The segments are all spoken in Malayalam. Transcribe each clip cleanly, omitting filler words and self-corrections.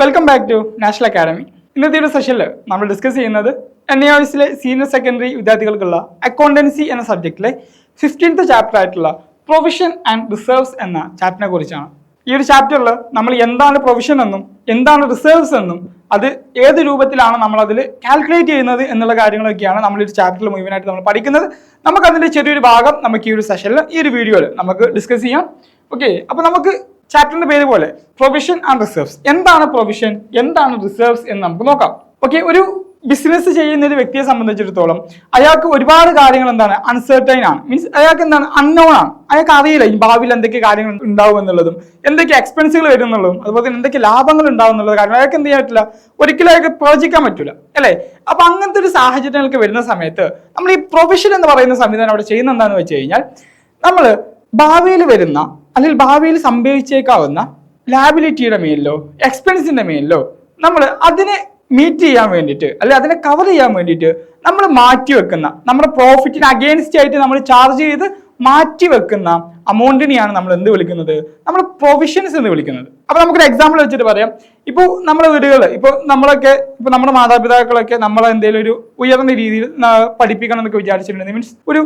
Welcome back to National Academy. ഇന്നത്തെ ഒരു സെഷനിൽ നമ്മൾ ഡിസ്കസ് ചെയ്യുന്നത് NIOSലെ സീനിയർ സെക്കൻഡറി വിദ്യാർത്ഥികൾക്കുള്ള അക്കൗണ്ടൻസി എന്ന സബ്ജക്റ്റിലെ 15th ചാപ്റ്റർ ആയിട്ടുള്ള പ്രൊവിഷൻ ആൻഡ് റിസർവ്സ് എന്ന ചാപ്റ്ററിനെ കുറിച്ചാണ്. ഈ ഒരു ചാപ്റ്ററിൽ നമ്മൾ എന്താണ് പ്രൊവിഷൻ എന്നും എന്താണ് റിസർവ്സ് എന്നും അത് ഏത് രൂപത്തിലാണ് നമ്മൾ അതിൽ കാൽക്കുലേറ്റ് ചെയ്യുന്നത് എന്നുള്ള കാര്യങ്ങളൊക്കെയാണ് നമ്മൾ ഈ ചാപ്റ്ററിൽ മുഴുവനായിട്ട് നമ്മൾ പഠിക്കുന്നത്. നമുക്ക് അതിന്റെ ചെറിയൊരു ഭാഗം നമുക്ക് ഈ ഒരു സെഷനിൽ ഈ ഒരു വീഡിയോയിൽ നമുക്ക് ഡിസ്കസ് ചെയ്യാം. ഓക്കെ, അപ്പൊ നമുക്ക് ചാപ്റ്ററിന്റെ പേര് പോലെ പ്രൊവിഷൻ ആൻഡ് റിസർവ്സ്, എന്താണ് പ്രൊവിഷൻ, എന്താണ് റിസർവ്സ് എന്ന് നമുക്ക് നോക്കാം. ഓക്കെ, ഒരു ബിസിനസ് ചെയ്യുന്ന ഒരു വ്യക്തിയെ സംബന്ധിച്ചിടത്തോളം അയാൾക്ക് ഒരുപാട് കാര്യങ്ങൾ എന്താണ് അൺസർട്ടൈൻ ആണ്. മീൻസ് അയാൾക്ക് എന്താണ് അൺനോൺ ആണ്. അയാൾക്ക് അറിയില്ല ഈ ഭാവിയിൽ എന്തൊക്കെ കാര്യങ്ങൾ ഉണ്ടാവും എന്നുള്ളതും എന്തൊക്കെ എക്സ്പെൻസുകൾ വരും എന്നുള്ളതും അതുപോലെ തന്നെ എന്തൊക്കെ ലാഭങ്ങൾ ഉണ്ടാവും എന്നുള്ള കാര്യം അയാൾക്ക് എന്ത് ചെയ്യാൻ പറ്റില്ല, ഒരിക്കലും അയാൾക്ക് പ്രവചിക്കാൻ പറ്റില്ല, അല്ലേ? അപ്പൊ അങ്ങനത്തെ ഒരു സാഹചര്യങ്ങൾക്ക് വരുന്ന സമയത്ത് നമ്മൾ ഈ പ്രൊവിഷൻ എന്ന് പറയുന്ന സംവിധാനം അവിടെ ചെയ്യുന്ന എന്താണെന്ന് വെച്ച് കഴിഞ്ഞാൽ നമ്മൾ ഭാവിയിൽ വരുന്ന അല്ലെങ്കിൽ ഭാവിയിൽ സംഭവിച്ചേക്കാവുന്ന ലാബിലിറ്റിയുടെ മേലിലോ എക്സ്പെൻസിന്റെ മേലിലോ നമ്മൾ അതിനെ മീറ്റ് ചെയ്യാൻ വേണ്ടിയിട്ട് അല്ലെങ്കിൽ അതിനെ കവർ ചെയ്യാൻ വേണ്ടിയിട്ട് നമ്മൾ മാറ്റി വെക്കുന്ന നമ്മുടെ പ്രോഫിറ്റിന് അഗെയിൻസ്റ്റ് ആയിട്ട് നമ്മൾ ചാർജ് ചെയ്ത് മാറ്റി വെക്കുന്ന അമൗണ്ടിനെയാണ് നമ്മൾ എന്ത് വിളിക്കുന്നത്, നമ്മൾ പ്രൊവിഷൻസ് എന്ന് വിളിക്കുന്നത്. അപ്പൊ നമുക്കൊരു എക്സാമ്പിൾ വെച്ചിട്ട് പറയാം. ഇപ്പോൾ നമ്മുടെ വീടുകൾ, ഇപ്പോൾ നമ്മളൊക്കെ ഇപ്പോൾ നമ്മുടെ മാതാപിതാക്കളൊക്കെ നമ്മളെ എന്തെങ്കിലും ഒരു ഉയർന്ന രീതിയിൽ പഠിപ്പിക്കണം എന്നൊക്കെ വിചാരിച്ചിട്ടുണ്ടെങ്കിൽ, മീൻസ് ഒരു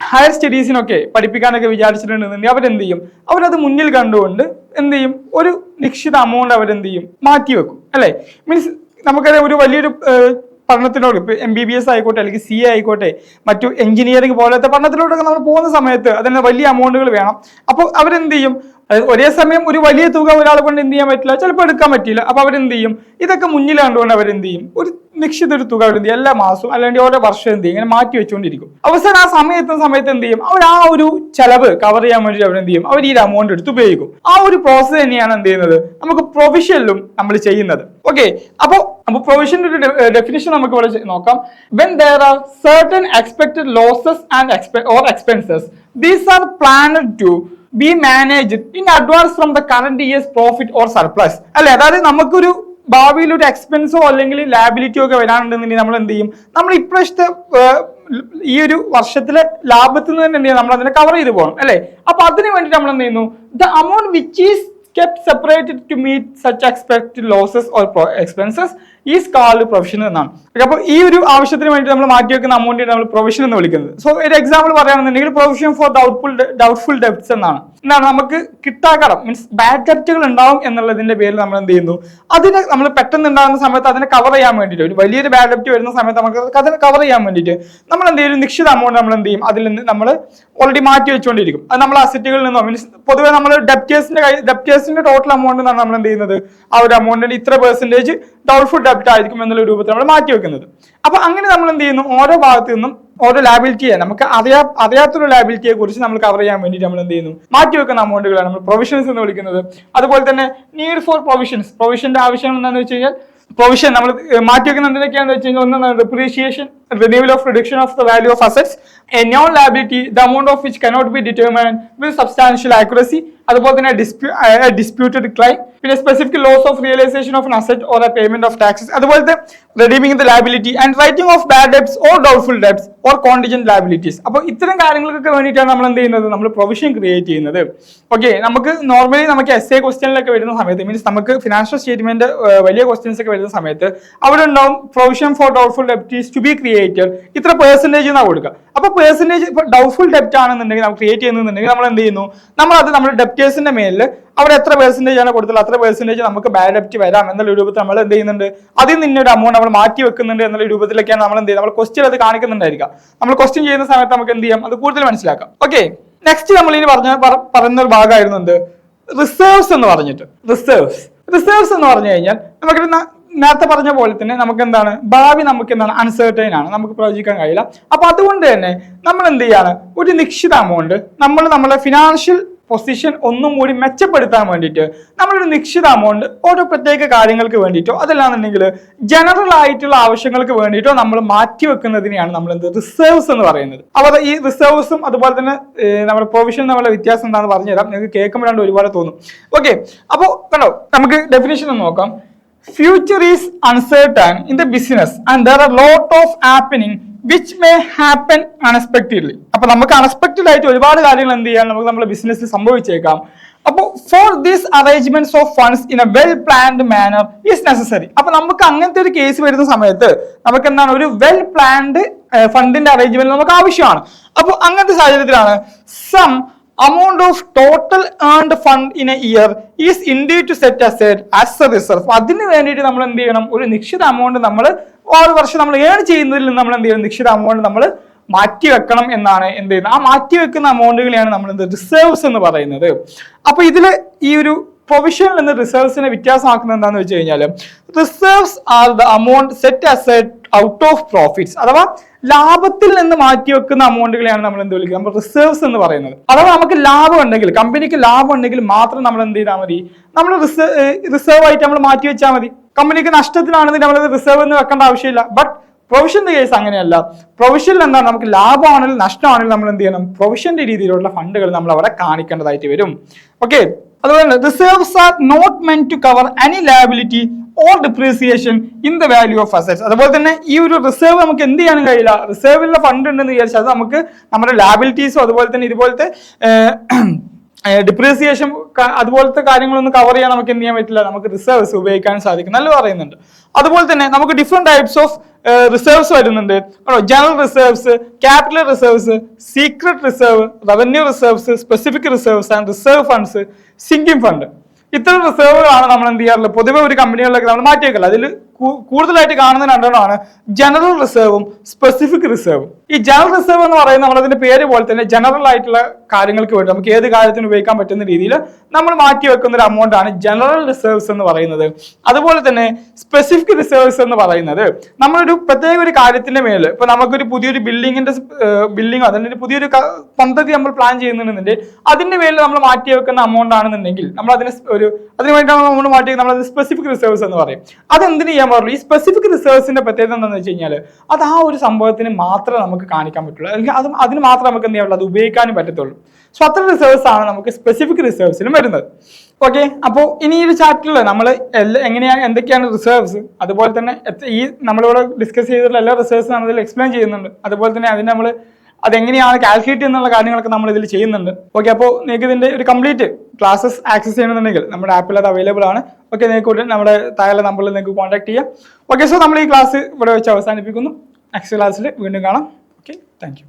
ഹയർ സ്റ്റഡീസിനൊക്കെ പഠിപ്പിക്കാനൊക്കെ വിചാരിച്ചിട്ടുണ്ടെന്നുണ്ടെങ്കിൽ അവരെന്ത് ചെയ്യും, അവരത് മുന്നിൽ കണ്ടുകൊണ്ട് എന്ത് ചെയ്യും, ഒരു നിശ്ചിത അമൗണ്ട് അവരെന്ത് ചെയ്യും, മാറ്റി വെക്കും, അല്ലേ? മീൻസ് നമുക്കറിയാം ഒരു വലിയൊരു പഠനത്തിനോട് ഇപ്പൊ MBBS ആയിക്കോട്ടെ അല്ലെങ്കിൽ CA ആയിക്കോട്ടെ മറ്റു എഞ്ചിനീയറിംഗ് പോലത്തെ പഠനത്തിലോട്ടൊക്കെ നമ്മൾ പോകുന്ന സമയത്ത് അതിന് വലിയ അമൗണ്ടുകൾ വേണം. അപ്പോൾ അവരെന്ത് ചെയ്യും, ഒരേ സമയം ഒരു വലിയ തുക ഒരാളെ കൊണ്ട് എന്ത് ചെയ്യാൻ പറ്റില്ല, ചിലപ്പോൾ എടുക്കാൻ പറ്റില്ല. അപ്പൊ അവരെന്ത് ചെയ്യും, ഇതൊക്കെ മുന്നിൽ കണ്ടുകൊണ്ട് അവരെന്ത് ചെയ്യും, ഒരു നിശ്ചിത ഒരു തുക അവരെന്ത് ചെയ്യും എല്ലാ മാസവും അല്ലെങ്കിൽ ഓരോ വർഷം എന്ത് ചെയ്യും ഇങ്ങനെ മാറ്റി വെച്ചുകൊണ്ടിരിക്കും. അവസാനം ആ സമയത്ത് എന്ത് ചെയ്യും, അവർ ആ ഒരു ചെലവ് കവർ ചെയ്യാൻ വേണ്ടി അവരെന്ത് ചെയ്യും, അവർ ഈ അമൗണ്ട് എടുത്ത് ഉപയോഗിക്കും. ആ ഒരു പ്രോസസ് തന്നെയാണ് എന്ത് ചെയ്യുന്നത് നമുക്ക് പ്രൊവിഷനിലും നമ്മൾ ചെയ്യുന്നത്. ഓക്കെ, അപ്പൊ പ്രൊവിഷന്റെ ഒരു ഡെഫിനിഷൻ നമുക്ക് ഇവിടെ നോക്കാം. When there are certain expected losses and expenses, these are planned to be managed in advance from the current year's profit or surplus. അല്ലെ, അതായത് നമുക്കൊരു ഭാവിയിൽ ഒരു എക്സ്പെൻസോ അല്ലെങ്കിൽ ലാബിലിറ്റിയോ ഒക്കെ വരാനുണ്ടെന്നുണ്ടെങ്കിൽ നമ്മൾ എന്ത് ചെയ്യും, നമ്മൾ ഇപ്രാവശ്യത്തെ ഈ ഒരു വർഷത്തിലെ ലാഭത്തിൽ നിന്ന് തന്നെ എന്ത് ചെയ്യും, നമ്മൾ അതിനെ കവർ ചെയ്ത് പോകണം, അല്ലെ? അപ്പൊ അതിന് വേണ്ടിയിട്ട് നമ്മൾ എന്ത് ചെയ്യുന്നു, the amount which is kept separated to meet such expected losses or expenses is called provision എന്നാണ്. അപ്പോൾ ഈ ഒരു ആവശ്യത്തിന് വേണ്ടി നമ്മൾ മാറ്റി വെക്കുന്ന അമൗണ്ടിനെ നമ്മൾ പ്രൊവിഷൻ എന്ന് വിളിക്കുന്നത്. സോ ഒരു എക്സാമ്പിൾ പറയുകയാണെന്നുണ്ടെങ്കിൽ പ്രൊവിഷൻ ഫോർ ഡൗട്ട്ഫുൾ ഡെബ്റ്റ്സ് എന്നാണ്. എന്താണ്, നമുക്ക് കിട്ടാക്കടം മീൻസ് ബാഡ് ഡെപ്റ്റുകൾ ഉണ്ടാവും എന്നുള്ളതിന്റെ പേരിൽ നമ്മൾ എന്ത് ചെയ്യുന്നു, അതിനെ നമ്മൾ പെട്ടെന്ന് ഉണ്ടാകുന്ന സമയത്ത് അതിനെ കവർ ചെയ്യാൻ വേണ്ടിയിട്ട്, ഒരു വലിയൊരു ബാഡ് ഡെപ്റ്റ് വരുന്ന സമയത്ത് നമുക്ക് അതിനെ കവർ ചെയ്യാൻ വേണ്ടിയിട്ട് നമ്മൾ എന്ത് ചെയ്യും, നിശ്ചിത അമൗണ്ട് നമ്മൾ എന്ത് ചെയ്യും അതിൽ നിന്ന് നമ്മൾ ഓൾറെഡി മാറ്റി വെച്ചുകൊണ്ടിരിക്കും. അത് നമ്മൾ അസറ്റുകളിൽ നിന്നോ മീൻസ് പൊതുവെ നമ്മൾ ഡെപ്റ്റേഴ്സിന്റെ ടോട്ടൽ എമൗണ്ട് എന്നാണ് നമ്മൾ എന്ത് ചെയ്യുന്നത്, ആ ഒരു അമൗണ്ടിന് ഇത്ര പെർസെന്റേജ് ഡൗട്ട്ഫുൾ ഡെപ്റ്റ് ആയിരിക്കും എന്നുള്ള രൂപത്തിൽ നമ്മൾ മാറ്റി വെക്കുന്നത്. അപ്പൊ അങ്ങനെ നമ്മൾ എന്ത് ചെയ്യുന്നു, ഓരോ ഭാഗത്തു നിന്നും ഓരോ ലാബിലിറ്റിയെ നമുക്ക് അറിയാത്തൊരു ലാബിലിറ്റിയെ കുറിച്ച് നമ്മൾ കവർ ചെയ്യാൻ വേണ്ടിയിട്ട് നമ്മൾ എന്ത് ചെയ്യുന്നു, മാറ്റി വെക്കുന്ന അമൗണ്ടുകളാണ് നമ്മൾ പ്രൊവിഷൻസ് എന്ന് വിളിക്കുന്നത്. അതുപോലെ തന്നെ നീഡ് ഫോർ പ്രൊവിഷൻസ്, പ്രൊവിഷന്റെ ആവശ്യങ്ങൾ എന്താണെന്ന് വെച്ച് കഴിഞ്ഞാൽ പ്രൊവിഷൻ നമ്മൾ മാറ്റി വെക്കുന്ന എന്തിനൊക്കെയാണെന്ന് വെച്ച് കഴിഞ്ഞാൽ ഒന്നാണ് depreciation, renewal of reduction of the value of assets, a non liability the amount of which cannot be determined with substantial accuracy, അതുപോലെ തന്നെ ഡിസ്പ്യൂട്ടഡ് ക്ലൈം, പിന്നെ specific loss of realisation of an asset or a payment of taxes, അതുപോലത്തെ redeeming the liability and writing of bad debts or doubtful debts or contingent liabilities. അപ്പോൾ ഇത്തരം കാര്യങ്ങൾക്കൊക്കെ വേണ്ടിയിട്ടാണ് നമ്മൾ എന്ത് ചെയ്യുന്നത്, നമ്മൾ പ്രൊവിഷൻ ക്രിയേറ്റ് ചെയ്യുന്നത്. ഓക്കെ, നമുക്ക് നോർമലി നമുക്ക് SA ക്വസ്റ്റ്യനിലൊക്കെ വരുന്ന സമയത്ത് മീൻസ് നമുക്ക് ഫിനാൻഷ്യൽ സ്റ്റേറ്റ്മെന്റ് വലിയ ക്വസ്റ്റ്യൻസ് ഒക്കെ വരുന്ന സമയത്ത് അവിടെ ഉണ്ടാവും പ്രൊവിഷൻ ഫോർ ഡൗട്ട്ഫുൾ ഡെപ്റ്റ് ടു ബി ക്രിയേറ്റഡ്, ഇത്ര പെർസെന്റേജ് എന്നാണ് കൊടുക്കുക. അപ്പൊ പെർസെന്റേജ് ഇപ്പൊ ഡൗട്ട്ഫുൾ ഡെപ്റ്റ് ആണെന്നുണ്ടെങ്കിൽ നമ്മൾ ക്രിയേറ്റ് ചെയ്യുന്നുണ്ടെങ്കിൽ നമ്മൾ എന്ത് ചെയ്യുന്നു, നമ്മൾ അത് നമ്മുടെ ഡെപ്റ്റേഴ്സിന്റെ മേലിൽ അവിടെ എത്ര പെർസെന്റേജ് ആണ് കൊടുത്തുള്ളത് അത്ര പെർസെന്റേജ് നമുക്ക് ബാഡ് ഡെപ്റ്റ് വരാം എന്നുള്ള രൂപത്തിൽ നമ്മൾ എന്ത് ചെയ്യുന്നുണ്ട്, അതിൽ നിന്നൊരു അമൗണ്ട് നമ്മൾ മാറ്റി വെക്കുന്നുണ്ട് എന്നുള്ള രൂപത്തിലൊക്കെയാണ് നമ്മൾ എന്ത് ചെയ്യുക, നമ്മൾ ക്വസ്റ്റ്യൻ അത് കാണിക്കുന്നുണ്ടായിരിക്കാം. നമ്മൾ ക്വസ്റ്റ്യൻ ചെയ്യുന്ന സമയത്ത് നമുക്ക് എന്ത് ചെയ്യാം, അത് കൂടുതൽ മനസ്സിലാക്കാം. ഓക്കെ, നെക്സ്റ്റ് നമ്മൾ ഇനി പറയുന്ന ഒരു ഭാഗമായിരുന്നു എന്ത്, റിസർവ്സ് എന്ന് പറഞ്ഞിട്ട്. റിസർവ്സ് എന്ന് പറഞ്ഞു കഴിഞ്ഞാൽ നമുക്ക് നേരത്തെ പറഞ്ഞ പോലെ തന്നെ നമുക്ക് എന്താണ്, ഭാവി നമുക്ക് എന്താണ് അൺസർട്ടൈൻ ആണ്, നമുക്ക് പ്രവചിക്കാൻ കഴിയില്ല. അപ്പൊ അതുകൊണ്ട് തന്നെ നമ്മൾ എന്ത് ചെയ്യാണ്, ഒരു നിശ്ചിത അമൗണ്ട് നമ്മൾ നമ്മളെ ഫിനാൻഷ്യൽ പൊസിഷൻ ഒന്നും കൂടി മെച്ചപ്പെടുത്താൻ വേണ്ടിയിട്ട് നമ്മളൊരു നിശ്ചിത അമൗണ്ട് ഓരോ പ്രത്യേക കാര്യങ്ങൾക്ക് വേണ്ടിയിട്ടോ അതല്ലാന്നുണ്ടെങ്കിൽ ജനറൽ ആയിട്ടുള്ള ആവശ്യങ്ങൾക്ക് വേണ്ടിയിട്ടോ നമ്മൾ മാറ്റി വെക്കുന്നതിനെയാണ് നമ്മൾ എന്ത് റിസർവ്സ് എന്ന് പറയുന്നത്. അപ്പോൾ ഈ റിസർവ്സും അതുപോലെ തന്നെ നമ്മുടെ പ്രൊവിഷൻ തമ്മിലുള്ള വ്യത്യാസം എന്താണെന്ന് പറഞ്ഞുതരാം, നിങ്ങൾക്ക് കേൾക്കുമ്പോഴാണ് ഒരുപാട് തോന്നും. ഓക്കെ, അപ്പോൾ കണ്ടോ നമുക്ക് ഡെഫിനേഷൻ ഒന്ന് നോക്കാം. Future is uncertain in the business and there are lot of happening which may happen unexpectedly. അപ്പൊ നമുക്ക് അൺഎക്സ്പെക്റ്റഡ് ആയിട്ട് ഒരുപാട് കാര്യങ്ങൾ എന്ത് ചെയ്യാൻ നമുക്ക് നമ്മുടെ ബിസിനസ്സിൽ സംഭവിച്ചേക്കാം. അപ്പോൾ for these arrangements of funds in a well planned manner is necessary. അപ്പൊ നമുക്ക് അങ്ങനത്തെ ഒരു കേസ് വരുന്ന സമയത്ത് നമുക്ക് എന്താണ് ഒരു വെൽ പ്ലാൻഡ് ഫണ്ടിന്റെ അറേഞ്ച്മെന്റ് നമുക്ക് ആവശ്യമാണ്. അപ്പോൾ അങ്ങനത്തെ സാഹചര്യത്തിലാണ് some amount of total earned fund in a year is indeed to set aside as a reserve. അതിന് വേണ്ടിയിട്ട് നമ്മൾ എന്ത് ചെയ്യണം, ഒരു നിശ്ചിത അമൗണ്ട് നമ്മൾ ഓരോ വർഷം നമ്മൾ ഏൺ ചെയ്യുന്നതിൽ നിന്ന് നമ്മൾ എന്ത് ചെയ്യണം, നിശ്ചിത അമൗണ്ട് നമ്മൾ മാറ്റി വെക്കണം എന്നാണ് എന്ത് ചെയ്യുന്നത്. ആ മാറ്റി വെക്കുന്ന അമൗണ്ടുകളെയാണ് നമ്മൾ എന്ത് റിസർവ്സ് എന്ന് പറയുന്നത്. അപ്പൊ ഇതില് ഈ ഒരു പ്രൊവിഷനിൽ നിന്ന് റിസർവ്സിനെ വ്യത്യാസമാക്കുന്നത് എന്താണെന്ന് വെച്ച് കഴിഞ്ഞാൽ reserves are the amount set aside out of profits, അഥവാ ലാഭത്തിൽ നിന്ന് മാറ്റി വെക്കുന്ന അമൗണ്ടുകളെയാണ് നമ്മൾ എന്ത് വിളിക്കുക, നമ്മൾ റിസർവ്സ് എന്ന് പറയുന്നത്. അഥവാ നമുക്ക് ലാഭം ഉണ്ടെങ്കിൽ, കമ്പനിക്ക് ലാഭം ഉണ്ടെങ്കിൽ മാത്രം നമ്മൾ എന്ത് ചെയ്താൽ മതി, നമ്മൾ റിസർവ് ആയിട്ട് നമ്മൾ മാറ്റി വെച്ചാൽ മതി. കമ്പനിക്ക് നഷ്ടത്തിലാണെങ്കിൽ നമ്മൾ റിസർവ് എന്ന് വെക്കേണ്ട ആവശ്യമില്ല. ബട്ട് പ്രൊവിഷന്റെ കേസ് അങ്ങനെയല്ല. പ്രൊവിഷനിൽ എന്താണ്, നമുക്ക് ലാഭമാണെങ്കിലും നഷ്ടമാണെങ്കിലും നമ്മൾ എന്ത് ചെയ്യണം, പ്രൊവിഷന്റെ രീതിയിലുള്ള ഫണ്ടുകൾ നമ്മൾ അവിടെ കാണിക്കേണ്ടതായിട്ട് വരും. ഓക്കെ, അതുപോലെ reserves are not meant to cover any liability or depreciation in the value of assets. അതുപോലെ തന്നെ ഈ ഒരു റിസർവ് നമുക്ക് എന്ത് ചെയ്യാനും കഴിയില്ല, റിസർവിലുള്ള ഫണ്ട് ഉണ്ടെന്ന് വിചാരിച്ചാൽ അത് നമുക്ക് നമ്മുടെ ലാബിലിറ്റീസോ അതുപോലെ തന്നെ ഇതുപോലത്തെ ഡിപ്രീസിയേഷൻ അതുപോലത്തെ കാര്യങ്ങളൊന്നും കവർ ചെയ്യാൻ നമുക്ക് എന്ത് ചെയ്യാൻ പറ്റില്ല, നമുക്ക് റിസർവ്സ് ഉപയോഗിക്കാൻ സാധിക്കും നല്ല പറയുന്നുണ്ട്. അതുപോലെ തന്നെ നമുക്ക് ഡിഫറെന്റ് ടൈപ്സ് ഓഫ് റിസർവ്സ് വരുന്നുണ്ട്. General reserves, capital reserves, secret reserve, revenue reserves, specific reserves and reserve funds, sinking fund. ഇത്തരം റിസർവുകളാണ് നമ്മൾ എന്ത് ചെയ്യാറുള്ളത്, പൊതുവെ ഒരു കമ്പനികളിലൊക്കെ നമ്മൾ മാറ്റി വെക്കില്ല. അതിൽ കൂടുതലായിട്ട് കാണുന്ന രണ്ടെണ്ണമാണ് ജനറൽ റിസർവും സ്പെസിഫിക് റിസർവും. ഈ ജനറൽ റിസർവ് എന്ന് പറയുന്നത് നമ്മളതിന്റെ പേര് പോലെ തന്നെ ജനറൽ ആയിട്ടുള്ള കാര്യങ്ങൾക്ക് വേണ്ടി നമുക്ക് ഏത് കാര്യത്തിന് ഉപയോഗിക്കാൻ പറ്റുന്ന രീതിയിൽ നമ്മൾ മാറ്റി വെക്കുന്ന ഒരു അമൗണ്ട് ആണ് ജനറൽ റിസർവ്സ് എന്ന് പറയുന്നത്. അതുപോലെ തന്നെ സ്പെസിഫിക് റിസർവ്സ് എന്ന് പറയുന്നത് നമ്മളൊരു പ്രത്യേക ഒരു കാര്യത്തിന്റെ മേല്, ഇപ്പൊ നമുക്കൊരു പുതിയൊരു ബിൽഡിങ്ങോ അതിന്റെ പുതിയൊരു പദ്ധതി നമ്മൾ പ്ലാൻ ചെയ്യുന്നുണ്ടെങ്കിൽ അതിന്റെ മേലിൽ നമ്മൾ മാറ്റി വെക്കുന്ന അമൗണ്ട് ആണെന്നുണ്ടെങ്കിൽ നമ്മൾ അതിന് വേണ്ടിയിട്ടാണ് നമ്മൾ മാറ്റി നമ്മൾ സ്പെസിഫിക് റിസർവ്സ് എന്ന് പറയും. അതെന്തിനു ചെയ്യാൻ പാടുള്ളൂ, ഈ സ്പെസിഫിക് റിസർവ്സിന്റെ പ്രത്യേകത എന്താണെന്ന് വെച്ച് കഴിഞ്ഞാൽ അത് ആ ഒരു സംഭവത്തിന് മാത്രമേ നമുക്ക് കാണിക്കാൻ പറ്റുള്ളൂ, അല്ലെങ്കിൽ അതിന് മാത്രമേ നമുക്ക് എന്ത് ചെയ്യാവുള്ളൂ, അത് ഉപയോഗിക്കാനും പറ്റത്തുള്ളൂ. സോ അത്ര റിസർവ്സ് ആണ് നമുക്ക് സ്പെസിഫിക് റിസർവ്സിലും വരുന്നത്. ഓക്കെ, അപ്പോൾ ഇനി ഈ ഒരു ചാപ്റ്ററിൽ നമ്മൾ എന്തൊക്കെയാണ് റിസർവ്സ്, അതുപോലെ തന്നെ ഈ നമ്മളിവിടെ ഡിസ്കസ് ചെയ്തിട്ടുള്ള എല്ലാ റിസർവ്സും നമ്മൾ എക്സ്പ്ലെയിൻ ചെയ്യുന്നുണ്ട്. അതുപോലെ തന്നെ അതിന് നമ്മൾ അതെങ്ങനെയാണ് കാൽക്കുലേറ്റ് എന്നുള്ള കാര്യങ്ങളൊക്കെ നമ്മൾ ഇതിൽ ചെയ്യുന്നുണ്ട്. ഓക്കെ, അപ്പോൾ നിങ്ങൾക്ക് ഇതിന്റെ ഒരു കംപ്ലീറ്റ് ക്ലാസ്സസ് ആക്സസ് ചെയ്യണമെന്നുണ്ടെങ്കിൽ നമ്മുടെ ആപ്പിൽ അത് അവൈലബിൾ ആണ്. ഓക്കെ, നിങ്ങൾക്ക് നമ്മുടെ താഴെ നമ്പറിൽ നിങ്ങൾക്ക് കോൺടാക്ട് ചെയ്യാം. ഓക്കെ, സോ നമ്മൾ ഈ ക്ലാസ് ഇവിടെ വെച്ച് അവസാനിപ്പിക്കുന്നു. നെക്സ്റ്റ് ക്ലാസ്സിൽ വീണ്ടും കാണാം. Okay, thank you.